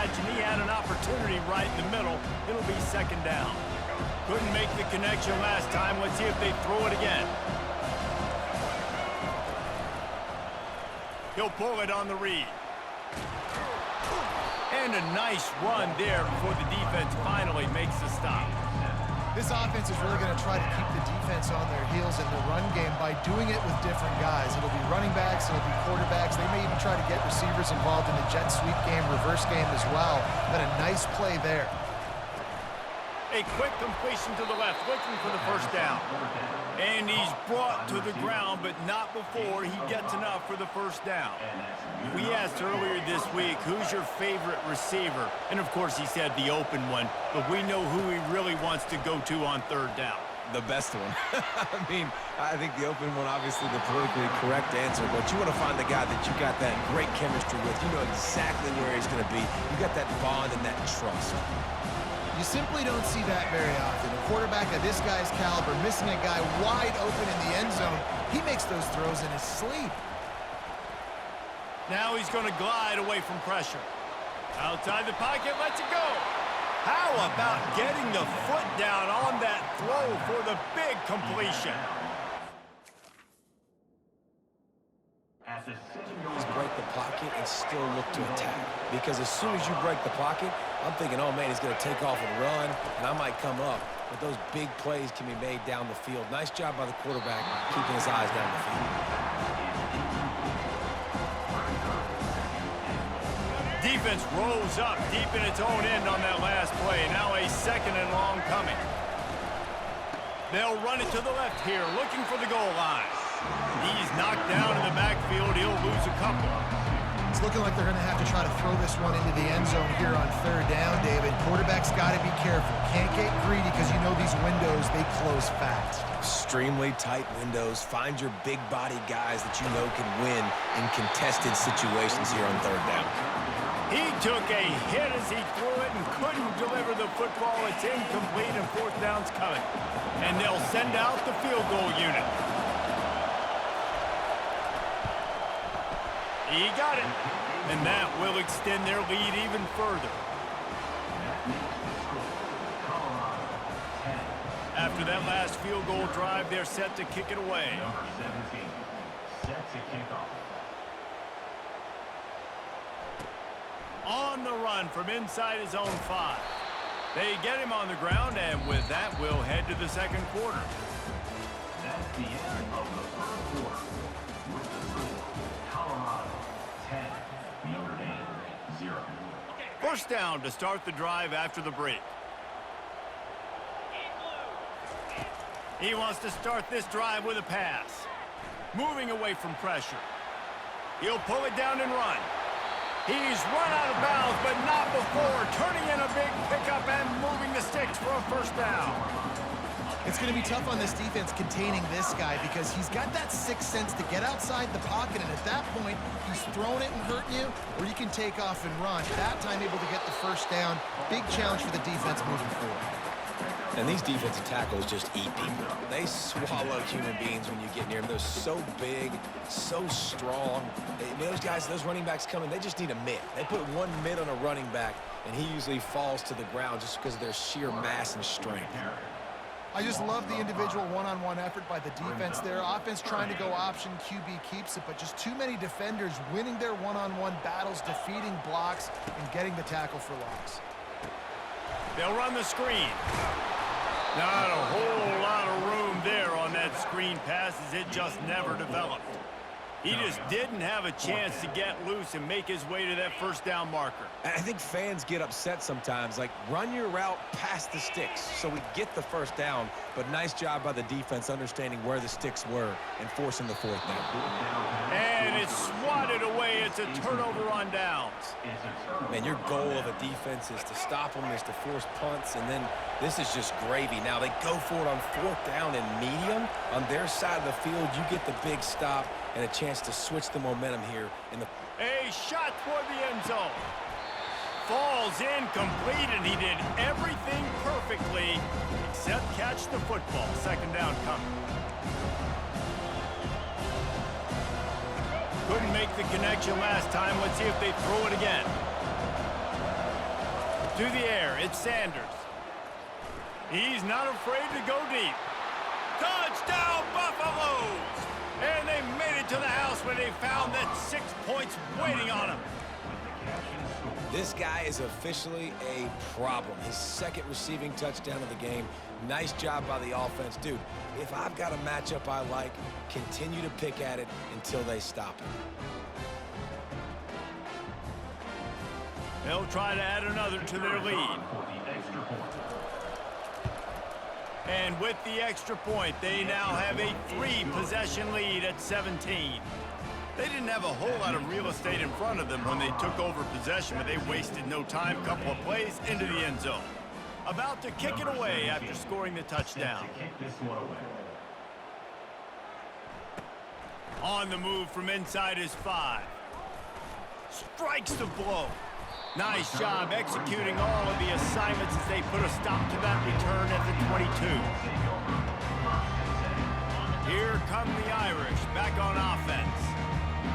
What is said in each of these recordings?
imagine he had an opportunity right in the middle. It'll be second down. Couldn't make the connection last time. Let's see if they throw it again. He'll pull it on the read. And a nice run there before the defense finally makes the stop. This offense is really going to try to keep the defense on their heels in the run game by doing it with different guys. It'll be running backs, it'll be quarterbacks. They may even try to get receivers involved in the jet sweep game, reverse game as well. But a nice play there. A quick completion to the left, looking for the first down. And he's brought to the ground, but not before he gets enough for the first down. We asked earlier this week, who's your favorite receiver? And, of course, he said the open one, but we know who he really wants to go to on third down. The best one. I mean, I think the open one, obviously the politically correct answer, but you want to find the guy that you got that great chemistry with. You know exactly where he's going to be. You got that bond and that trust. You simply don't see that very often. A quarterback of this guy's caliber missing a guy wide open in the end zone. He makes those throws in his sleep. Now he's going to glide away from pressure. Outside the pocket, lets it go. How about getting the foot down on that throw for the big completion? Is break the pocket and still look to attack. Because as soon as you break the pocket, I'm thinking, oh man, he's going to take off and run, and I might come up. But those big plays can be made down the field. Nice job by the quarterback keeping his eyes down the field. Defense rose up deep in its own end on that last play. Now a second and long coming. They'll run it to the left here, looking for the goal line. He's knocked down in the backfield. He'll lose a couple. It's looking like they're going to have to try to throw this one into the end zone here on third down, David. Quarterback's got to be careful. Can't get greedy because you know these windows, they close fast. Extremely tight windows. Find your big body guys that you know can win in contested situations here on third down. He took a hit as he threw it and couldn't deliver the football. It's incomplete and fourth down's coming. And they'll send out the field goal unit. He got it. And that will extend their lead even further. After that last field goal drive, they're set to kick it away. Number 17, set to kick off. On the run from inside his own 5. They get him on the ground, and with that, we'll head to the second quarter. That's the end of the first quarter. With the score, Colorado 10, Notre Dame 0. First down to start the drive after the break. He wants to start this drive with a pass. Moving away from pressure. He'll pull it down and run. He's run out of bounds, but not before turning in a big pickup and moving the sticks for a first down. It's going to be tough on this defense containing this guy because he's got that sixth sense to get outside the pocket, and at that point, he's throwing it and hurting you, or you can take off and run. That time able to get the first down. Big challenge for the defense moving forward. And these defensive tackles just eat people. They swallow human beings when you get near them. They're so big, so strong. Those guys, those running backs coming, they just need a mid. They put one mid on a running back, and he usually falls to the ground just because of their sheer mass and strength. I just love the individual one-on-one effort by the defense there. Offense trying to go option, QB keeps it, but just too many defenders winning their one-on-one battles, defeating blocks, and getting the tackle for loss. They'll run the screen. Not a whole lot of room there on that screen pass as it just never developed. He just didn't have a chance to get loose and make his way to that first down marker. I think fans get upset sometimes, like run your route past the sticks so we get the first down, but nice job by the defense understanding where the sticks were and forcing the fourth down. And it's swatted away. It's a turnover on downs. Man, your goal of a defense is to stop them, is to force punts, and then this is just gravy. Now they go for it on fourth down and medium. On their side of the field, you get the big stop and a chance to switch the momentum here in the... A shot toward the end zone. Falls incomplete, and he did everything perfectly except catch the football. Second down coming. Couldn't make the connection last time. Let's see if they throw it again. To the air, it's Sanders. He's not afraid to go deep. Touchdown, Buffaloes! And they made it to the house when they found that 6 points waiting on them. This guy is officially a problem. His second receiving touchdown of the game. Nice job by the offense. Dude, if I've got a matchup I like, continue to pick at it until they stop it. They'll try to add another to their lead. And with the extra point, they now have a 3-possession lead at 17. They didn't have a whole lot of real estate in front of them when they took over possession, but they wasted no time. Couple of plays into the end zone. About to kick it away after scoring the touchdown. On the move from inside his 5. Strikes the blow. Nice job executing all of the assignments as they put a stop to that return at the 22. Here come the Irish back on offense.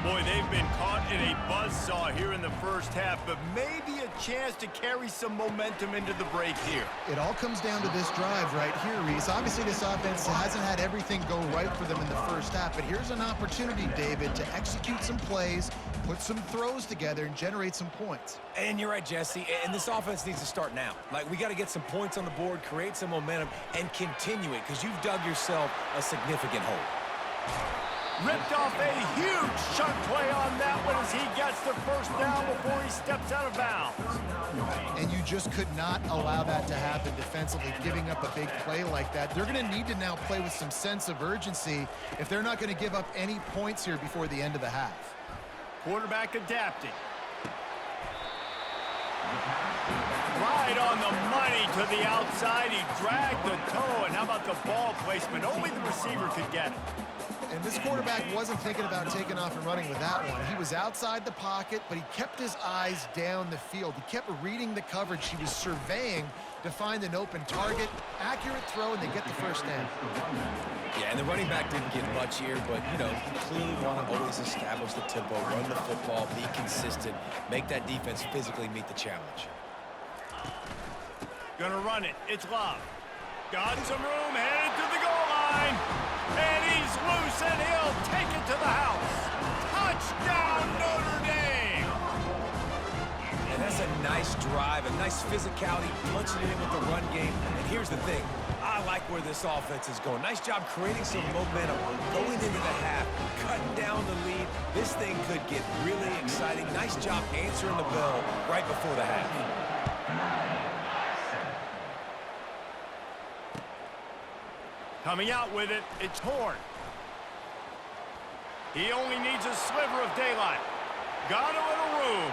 Boy, they've been caught in a buzzsaw here in the first half, but maybe a chance to carry some momentum into the break here. It all comes down to this drive right here, Reese. Obviously, this offense hasn't had everything go right for them in the first half, but here's an opportunity, David, to execute some plays, put some throws together, and generate some points. And you're right, Jesse, and this offense needs to start now. Like, we got to get some points on the board, create some momentum, and continue it, because you've dug yourself a significant hole. Ripped off a huge chunk play on that one as he gets the first down before he steps out of bounds. And you just could not allow that to happen defensively, giving up a big play like that. They're going to need to now play with some sense of urgency if they're not going to give up any points here before the end of the half. Quarterback adapting. Right on the money to the outside. He dragged the toe, and how about the ball placement? Only the receiver could get it. And this quarterback wasn't thinking about taking off and running with that one. He was outside the pocket, but he kept his eyes down the field. He kept reading the coverage. He was surveying to find an open target. Accurate throw, and they get the first down. Yeah, and the running back didn't get much here, but, you know, you clearly want to always establish the tempo, run the football, be consistent, make that defense physically meet the challenge. Gonna run it. It's Love. Got some room, headed to the goal line. And he's loose, and he'll take it to the house. Touchdown, Notre Dame! And that's a nice drive, a nice physicality, punching it in with the run game. And here's the thing. I like where this offense is going. Nice job creating some momentum, going into the half, cutting down the lead. This thing could get really exciting. Nice job answering the bell right before the half. Coming out with it, it's Horn. He only needs a sliver of daylight. Got a little room.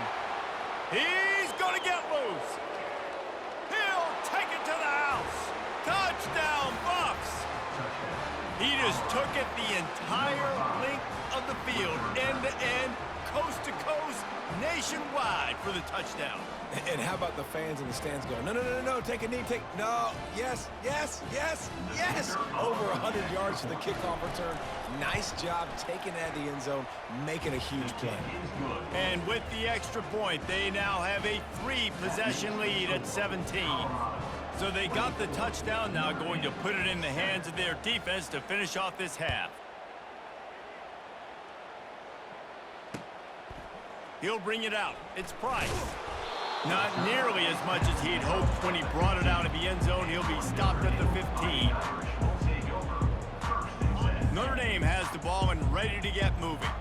He's gonna get loose. He'll take it to the house. Touchdown, Buffs. He just took it the entire length of the field, end to end, coast to coast, nationwide for the touchdown. And how about the fans in the stands going, no, no, no, no, take a knee, no, yes, yes, yes, yes. Over 100 yards to the kickoff return. Nice job taking that to the end zone, making a huge play. And with the extra point, they now have a 3-possession lead at 17. So they got the touchdown, now going to put it in the hands of their defense to finish off this half. He'll bring it out. It's Price. Not nearly as much as he'd hoped when he brought it out of the end zone. He'll be stopped at the 15. Notre Dame has the ball and ready to get moving.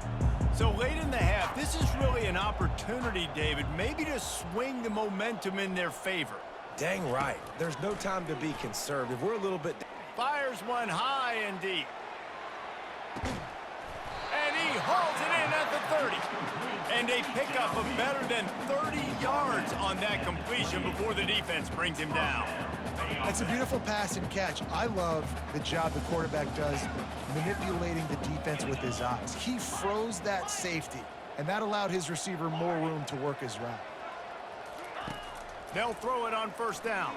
So late in the half, this is really an opportunity, David, maybe to swing the momentum in their favor. Dang right. There's no time to be conservative. We're a little bit... Fires one high and deep. And he hauls it in at the 30. And a pickup of better than 30 yards on that completion before the defense brings him down. It's a beautiful pass and catch. I love the job the quarterback does manipulating the defense with his eyes. He froze that safety, and that allowed his receiver more room to work his route. They'll throw it on first down.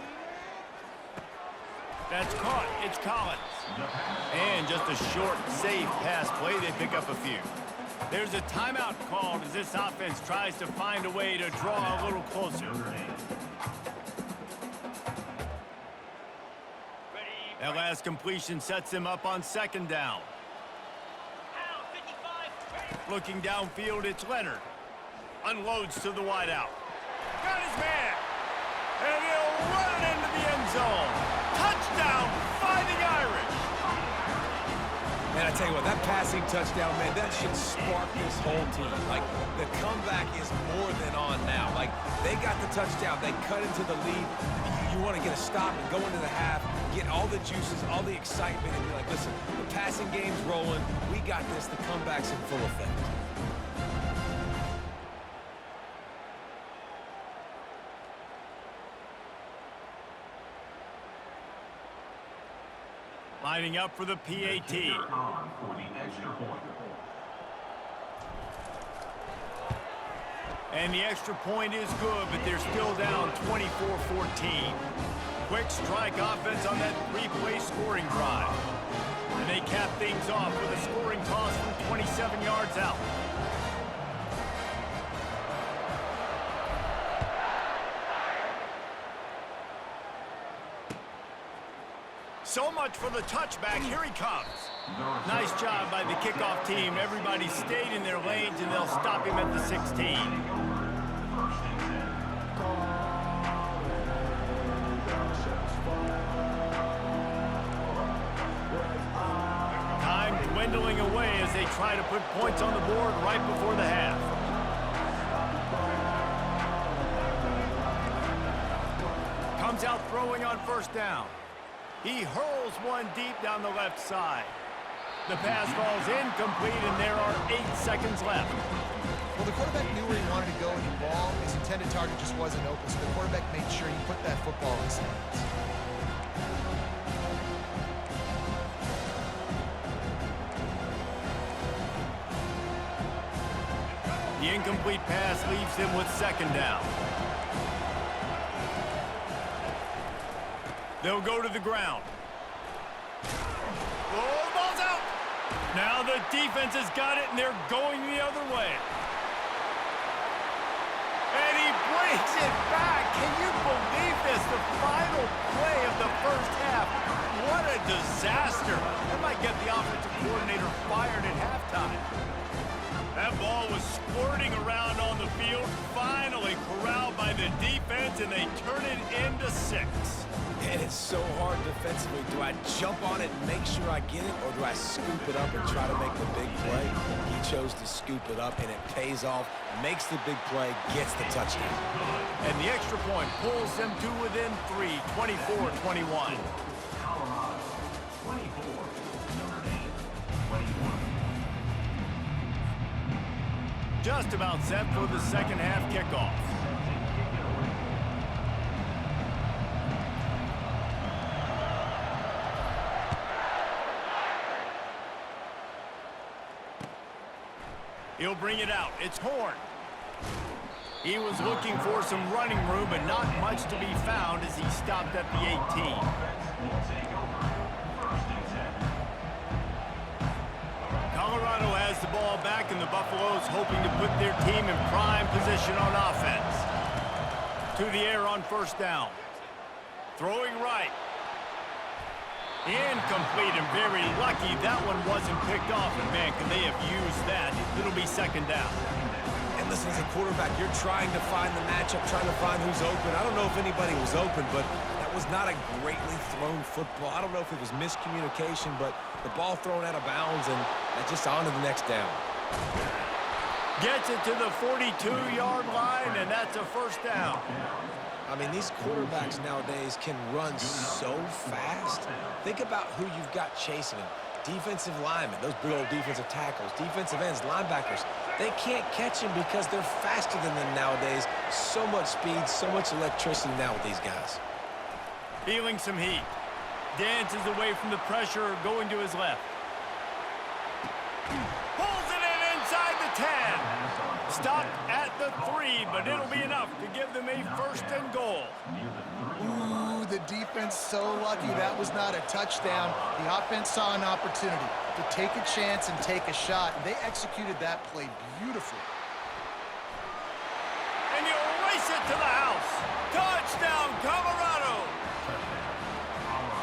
That's caught. It's Collins. And just a short, safe pass play. They pick up a few. There's a timeout called as this offense tries to find a way to draw a little closer. That last completion sets him up on second down. Looking downfield, it's Leonard. Unloads to the wideout. Got his man. And he'll run it into the end zone. Touchdown, Fighting Irish. Man, I tell you what, that passing touchdown, man, that should spark this whole team. Like, the comeback is more than on now. Like, they got the touchdown. They cut into the lead. You want to get a stop and go into the half, get all the juices, all the excitement, and be like, listen, the passing game's rolling. We got this. The comeback's in full effect. Lining up for the PAT. For the extra point. And the extra point is good, but they're still down 24-14. Quick strike offense on that three-play scoring drive. And they cap things off with a scoring toss from 27 yards out. So much for the touchback. Here he comes. Nice job by the kickoff team. Everybody stayed in their lanes, and they'll stop him at the 16. Time dwindling away as they try to put points on the board right before the half. Comes out throwing on first down. He hurls one deep down the left side. The pass falls incomplete, and there are 8 seconds left. Well, the quarterback knew where he wanted to go with the ball. His intended target just wasn't open, so the quarterback made sure he put that football in his hands. The incomplete pass leaves him with second down. They'll go to the ground. Oh, ball's out. Now the defense has got it, and they're going the other way. And he brings it back. Can you believe this? The final play of the first half. What a disaster. That might get the offensive coordinator fired at halftime. That ball was squirting around on the field, finally corralled by the defense, and they turn it into 6. And it's so hard defensively. Do I jump on it and make sure I get it, or do I scoop it up and try to make the big play? He chose to scoop it up, and it pays off, makes the big play, gets the touchdown. And the extra point pulls them to within 3, 24-21. Colorado, 24. Notre Dame, 21. Just about set for the second half kickoff. He'll bring it out. It's Horn. He was looking for some running room, but not much to be found as he stopped at the 18. Colorado has the ball back, and the Buffaloes hoping to put their team in prime position on offense. To the air on first down. Throwing right. Incomplete, and very lucky that one wasn't picked off. And, man, can they have used that? It'll be second down. And listen, as a quarterback, you're trying to find the matchup, trying to find who's open. I don't know if anybody was open, but that was not a greatly thrown football. I don't know if it was miscommunication, but the ball thrown out of bounds, and just on to the next down. Gets it to the 42-yard line, and that's a first down. I mean, these quarterbacks nowadays can run so fast. Think about who you've got chasing them. Defensive linemen, those big old defensive tackles, defensive ends, linebackers. They can't catch them because they're faster than them nowadays. So much speed, so much electricity now with these guys. Feeling some heat. Dances away from the pressure, going to his left. Pulls it in inside the 10. Stopped at the 3, but it'll be enough to give them a first and goal. Ooh, the defense so lucky that was not a touchdown. The offense saw an opportunity to take a chance and take a shot. They executed that play beautifully. And you'll race it to the house. Touchdown, Colorado.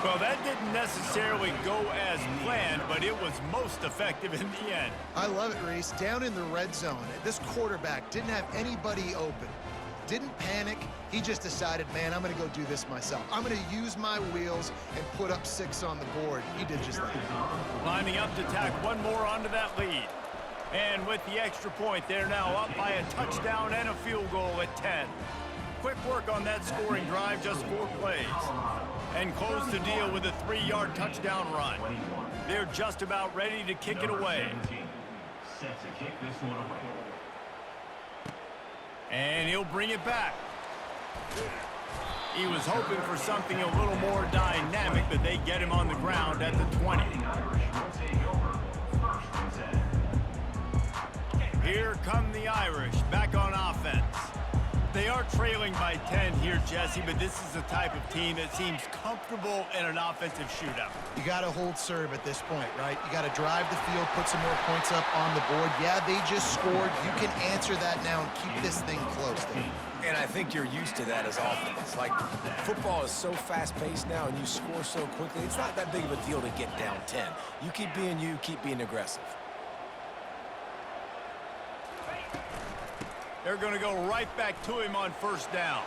Well, that didn't necessarily go as planned, but it was most effective in the end. I love it, Reese. Down in the red zone, this quarterback didn't have anybody open. Didn't panic. He just decided, man, I'm going to go do this myself. I'm going to use my wheels and put up 6 on the board. He did just that. Lining up to tack one more onto that lead. And with the extra point, they're now up by a touchdown and a field goal at 10. Quick work on that scoring drive, just 4 plays. And close the deal with a 3-yard touchdown run. They're just about ready to kick it away. Set to kick this one away. And he'll bring it back. He was hoping for something a little more dynamic, but they get him on the ground at the 20. Here come the Irish, back on offense. They are trailing by 10 here, Jesse, but this is the type of team that seems comfortable in an offensive shootout. You got to hold serve at this point, right? You got to drive the field, put some more points up on the board. Yeah, they just scored. You can answer that now and keep this thing close. And I think you're used to that as offense. Like, football is so fast-paced now and you score so quickly, it's not that big of a deal to get down 10. You keep being aggressive. They're going to go right back to him on first down.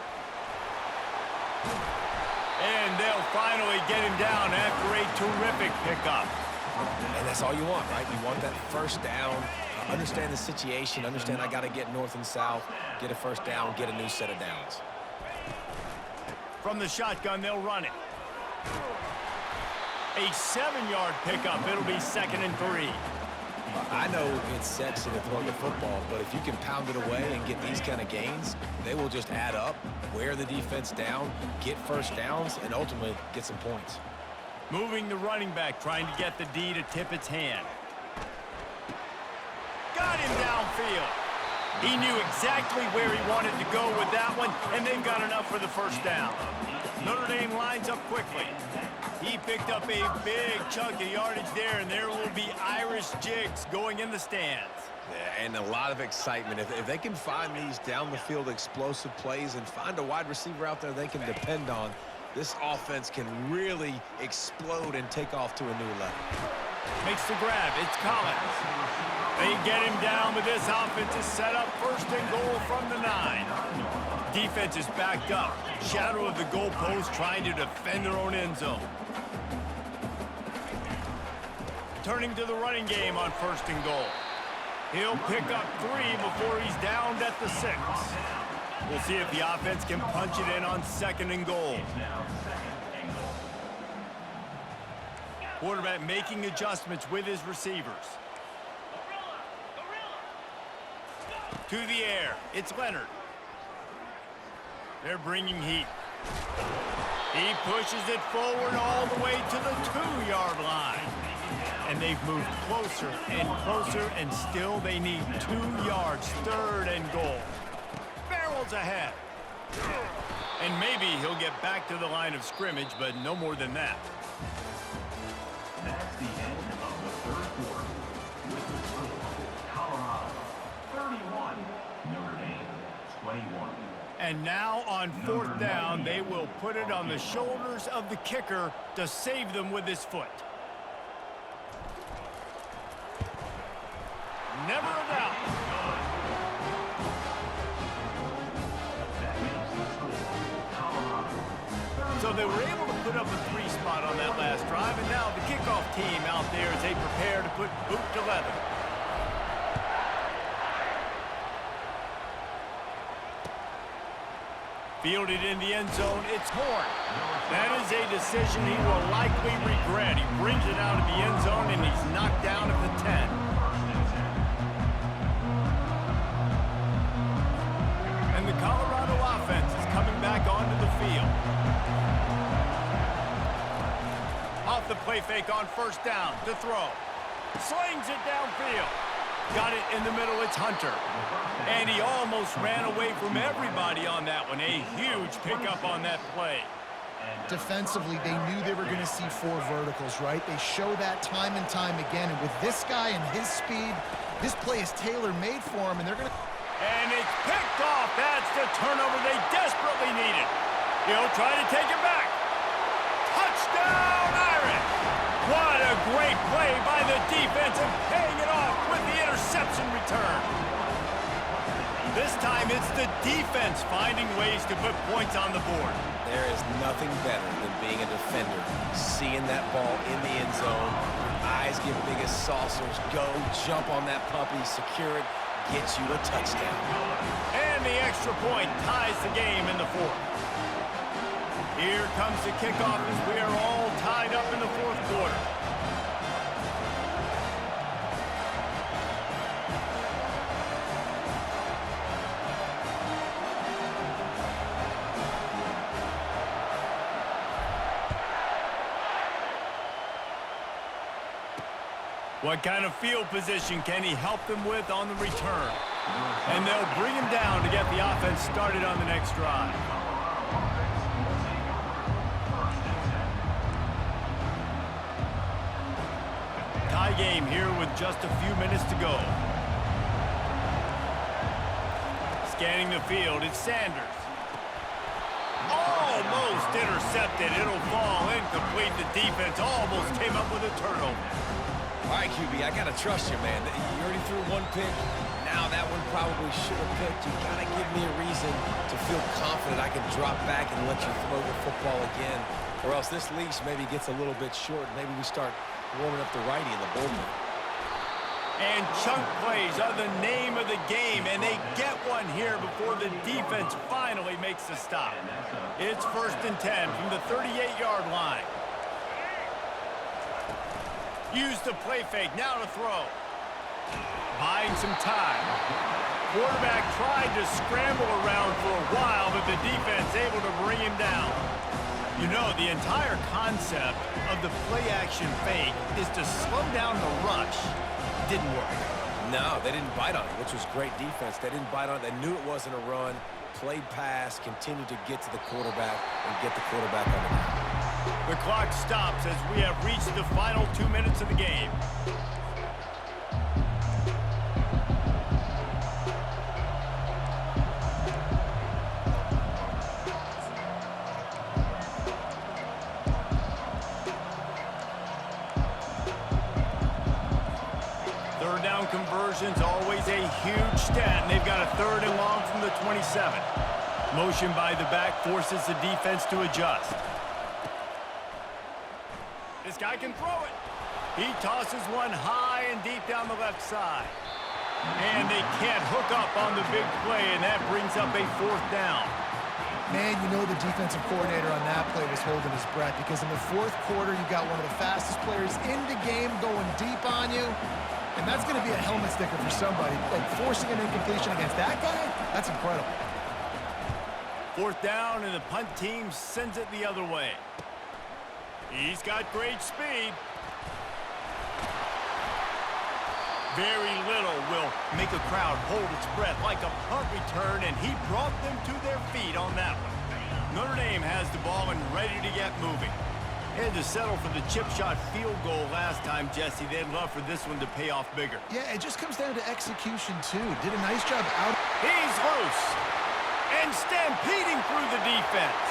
And they'll finally get him down after a terrific pickup. And that's all you want, right? You want that first down, understand the situation, understand I got to get north and south, get a first down, get a new set of downs. From the shotgun, they'll run it. A 7-yard pickup. It'll be 2nd and 3. I know it's sexy to throw the football, but if you can pound it away and get these kind of gains, they will just add up, wear the defense down, get first downs, and ultimately get some points. Moving the running back, trying to get the D to tip its hand. Got him downfield. He knew exactly where he wanted to go with that one, and they've got enough for the first down. Notre Dame lines up quickly. He picked up a big chunk of yardage there, and there will be Irish jigs going in the stands. Yeah, and a lot of excitement. If they can find these down-the-field explosive plays and find a wide receiver out there they can depend on, this offense can really explode and take off to a new level. Makes the grab. It's Collins. They get him down, but this offense is set up 1st and goal from the 9. Defense is backed up. Shadow of the goalpost trying to defend their own end zone. Turning to the running game on 1st and goal. He'll pick up 3 before he's downed at the 6. We'll see if the offense can punch it in on 2nd and goal. Quarterback making adjustments with his receivers. To the air, it's Leonard. They're bringing heat. He pushes it forward all the way to the 2-yard line. And they've moved closer and closer, and still they need 2 yards, 3rd and goal. Barrels ahead. And maybe he'll get back to the line of scrimmage, but no more than that. That's the end of the 3rd quarter. With the score, Colorado 31, Notre Dame 21. And now on 4th down, they will put it on the shoulders of the kicker to save them with his foot. Never a doubt. So they were able to put up a 3 spot on that last drive, and now the kickoff team out there as they prepare to put boot to leather. Fielded in the end zone, it's Horn. That is a decision he will likely regret. He brings it out of the end zone, and he's knocked down at the 10. And the Colorado offense is coming back onto the field. Off the play fake on 1st down to throw. Slings it downfield. Got it in the middle, it's Hunter. And he almost ran away from everybody on that one. A huge pickup on that play. Defensively, they knew they were going to see 4 verticals, right? They show that time and time again. And with this guy and his speed, this play is tailor-made for him, and they're going to... And it's picked off. That's the turnover they desperately needed. He'll try to take it back. Touchdown! play by the defense and paying it off with the interception return. This time it's the defense finding ways to put points on the board. There is nothing better than being a defender, seeing that ball in the end zone, your eyes get big as saucers, go, jump on that puppy, secure it, gets you a touchdown. And the extra point ties the game in the fourth. Here comes the kickoff as we are all tied up in the fourth quarter. What kind of field position can he help them with on the return? And they'll bring him down to get the offense started on the next drive. Tie game here with just a few minutes to go. Scanning the field, it's Sanders. Almost intercepted. It'll fall incomplete. The defense almost came up with a turnover. All right, QB, I got to trust you, man. You already threw one pick. Now that one probably should have picked. You got to give me a reason to feel confident I can drop back and let you throw the football again. Or else this leash maybe gets a little bit short. Maybe we start warming up the righty in the bullpen. And chunk plays are the name of the game, and they get one here before the defense finally makes the stop. It's 1st and 10 from the 38-yard line. Use the play fake, now to throw. Buying some time. Quarterback tried to scramble around for a while, but the defense able to bring him down. You know, the entire concept of the play-action fake is to slow down the rush. Didn't work. No, they didn't bite on it, which was great defense. They didn't bite on it. They knew it wasn't a run. Played pass, continued to get to the quarterback and get the quarterback on the ground. The clock stops as we have reached the final 2 minutes of the game. Third down conversion's always a huge stat, and they've got a 3rd and long from the 27. Motion by the back forces the defense to adjust. This guy can throw it. He tosses one high and deep down the left side. And they can't hook up on the big play, and that brings up a 4th down. Man, you know the defensive coordinator on that play was holding his breath because in the fourth quarter, you got one of the fastest players in the game going deep on you. And that's going to be a helmet sticker for somebody. Like forcing an incompletion against that guy, that's incredible. 4th down, and the punt team sends it the other way. He's got great speed. Very little will make a crowd hold its breath like a punt return, and he brought them to their feet on that one. Notre Dame has the ball and ready to get moving. Had to settle for the chip shot field goal last time, Jesse. They'd love for this one to pay off bigger. Yeah, it just comes down to execution, too. Did a nice job out. He's loose and stampeding through the defense.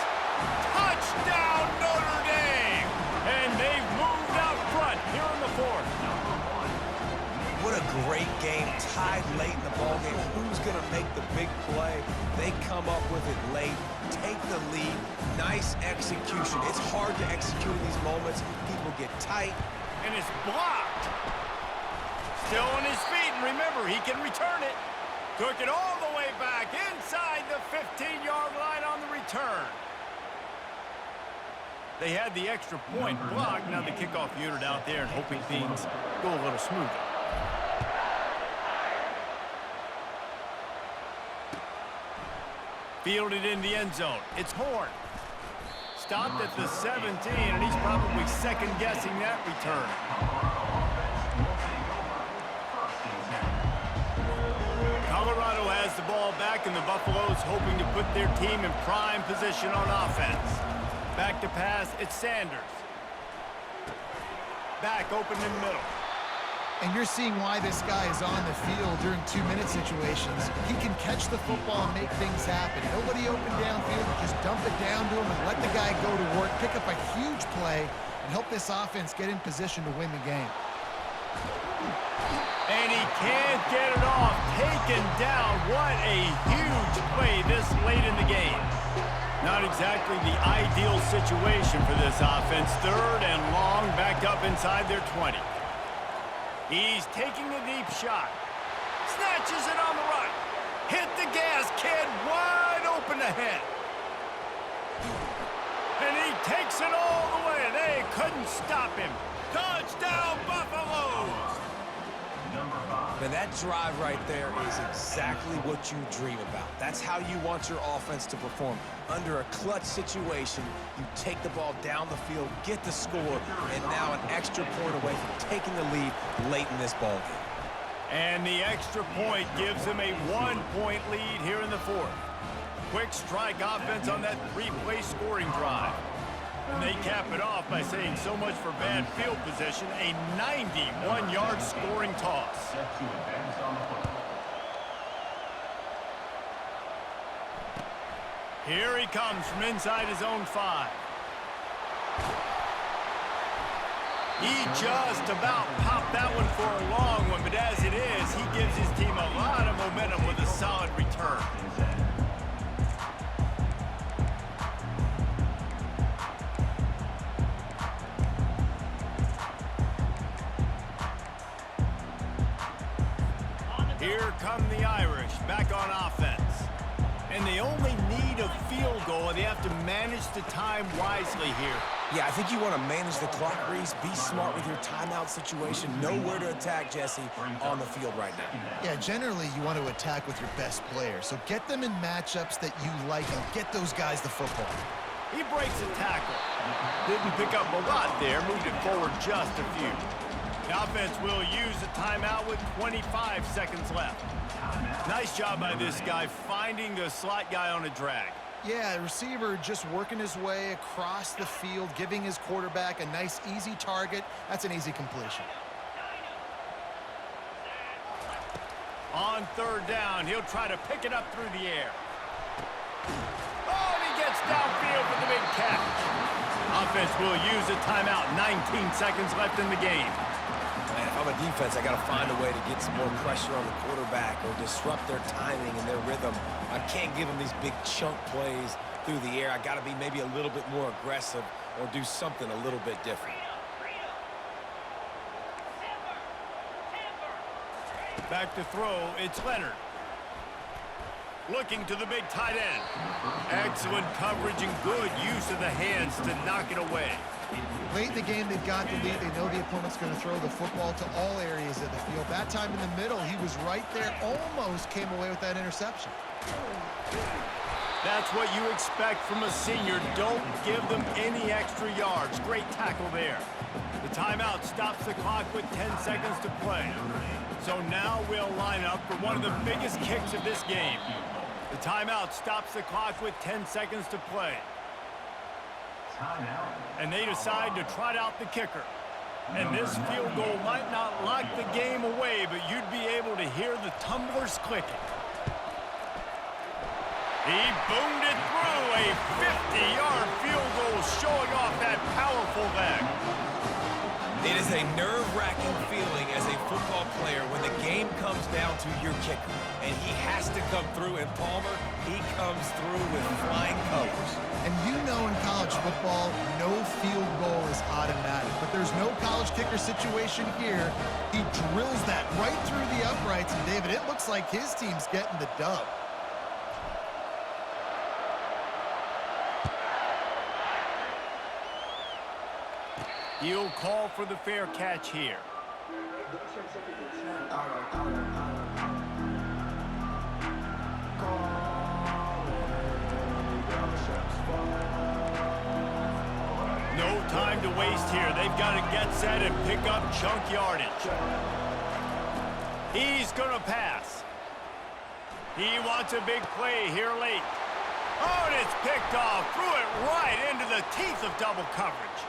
Touchdown, Notre Dame! And they've moved out front here in the 4th. What a great game, tied late in the ballgame. Who's going to make the big play? They come up with it late, take the lead. Nice execution. It's hard to execute in these moments. People get tight. And it's blocked. Still on his feet, and remember, he can return it. Took it all the way back inside the 15-yard line on the return. They had the extra point blocked. Now the kickoff unit out there and hoping things go a little smoother. Fielded in the end zone. It's Horn. Stopped at the 17, and he's probably second-guessing that return. Colorado has the ball back, and the Buffaloes hoping to put their team in prime position on offense. Back to pass, it's Sanders. Back open in the middle. And you're seeing why this guy is on the field during 2-minute situations. He can catch the football and make things happen. Nobody open downfield, just dump it down to him and let the guy go to work, pick up a huge play, and help this offense get in position to win the game. And he can't get it off. Taken down. What a huge play this late in the game. Not exactly the ideal situation for this offense. 3rd and long, back up inside their 20. He's taking a deep shot. Snatches it on the right. Hit the gas, kid. Wide open ahead. And he takes it all the way. They couldn't stop him. Touchdown, Buffaloes! Man, that drive right there is exactly what you dream about. That's how you want your offense to perform. Under a clutch situation, you take the ball down the field, get the score, and now an extra point away from taking the lead late in this ball game. And the extra point gives him a 1-point lead here in the 4th. Quick strike offense on that 3-play scoring drive. And they cap it off by saying so much for bad field position, a 91-yard scoring toss. Here he comes from inside his own 5. He just about popped that one for a long one, but as it is, he gives his team a lot of momentum with a solid return. Here come the Irish, back on offense. And they only need a field goal, and they have to manage the time wisely here. Yeah, I think you want to manage the clock, Reese. Be smart with your timeout situation. Know where to attack, Jesse, on the field right now. Yeah, generally you want to attack with your best player. So get them in matchups that you like and get those guys the football. He breaks a tackle. Didn't pick up a lot there, moved it forward just a few. The offense will use the timeout with 25 seconds left. Nice job by this guy finding the slot guy on a drag. Yeah, receiver just working his way across the field, giving his quarterback a nice, easy target. That's an easy completion. On 3rd down, he'll try to pick it up through the air. Oh, and he gets downfield for the big catch. Offense will use a timeout. 19 seconds left in the game. Man, if I'm a defense, I got to find a way to get some more pressure on the quarterback or disrupt their timing and their rhythm. I can't give them these big chunk plays through the air. I got to be maybe a little bit more aggressive or do something a little bit different. Back to throw, it's Leonard. Looking to the big tight end. Excellent coverage and good use of the hands to knock it away. Late in the game, they've got the lead. They know the opponent's going to throw the football to all areas of the field. That time in the middle, he was right there, almost came away with that interception. That's what you expect from a senior. Don't give them any extra yards. Great tackle there. The timeout stops the clock with 10 seconds to play. So now we'll line up for one of the biggest kicks of this game. The timeout stops the clock with 10 seconds to play. And they decide to trot out the kicker. And this field goal might not lock the game away, but you'd be able to hear the tumblers clicking. He boomed it through, a 50-yard field goal showing off that powerful leg. It is a nerve-wracking feeling as a football player when the game comes down to your kicker. And he has to come through, and Palmer, he comes through with flying colors. And you know in college football, no field goal is automatic. But there's no college kicker situation here. He drills that right through the uprights, and David, it looks like his team's getting the dub. He'll call for the fair catch here. No time to waste here. They've got to get set and pick up chunk yardage. He's going to pass. He wants a big play here late. Oh, and it's picked off. Threw it right into the teeth of double coverage.